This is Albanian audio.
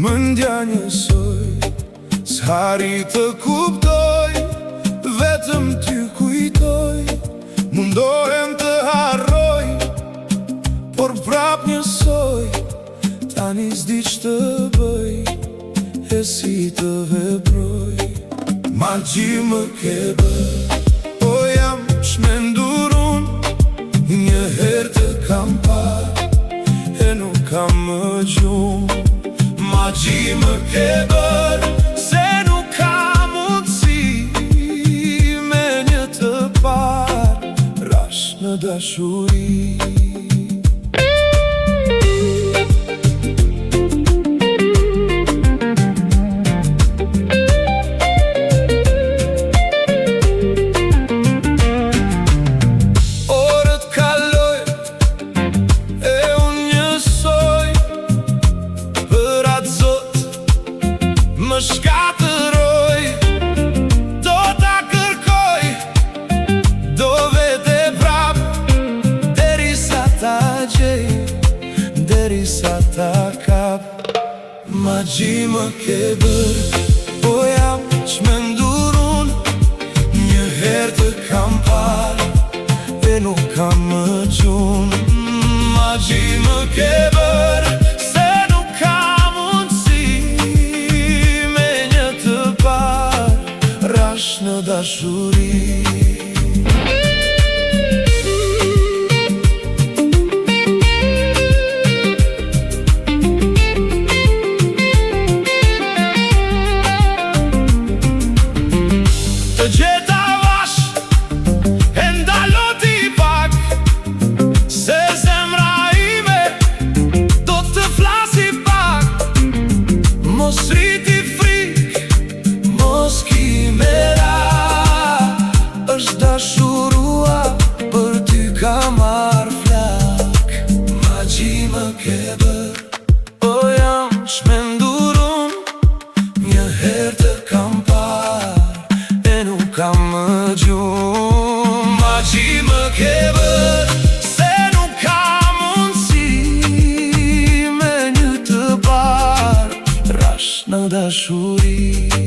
Mendja njësoj, s'hari të kuptoj, vetëm ty kujtoj. Mundohem të harroj, por prap njësoj, tani s'di që të bëj, e si të veproj. Magji më ke bërë, po jam shmendur unë, një herë të kam parë, e nuk kam më gjumë. Magji më ke bërë, se nuk ka mundësi me një të parë, rash në dashuri. Më shkatëroj, do ta kërkoj, do vete prap, derisa ta gjej, derisa ta kap. Magji më ke bërë, po jam shmendur unë, një herë të kam parë, e nuk kam më gjunë. Magji më ke bërë, në dashuri. Të gjeta vash, e ndaloti pak, se zemra ime do të flasi pak. Mos riti frik, mos ki dashurua, për ty ka marrë flak. Magji më ke bërë, po jam shmendur unë, një herë të kam parë, e nuk kam më gjumë. Magji më ke bërë, se nuk ka mundësi me një të parë, rash në dashuri.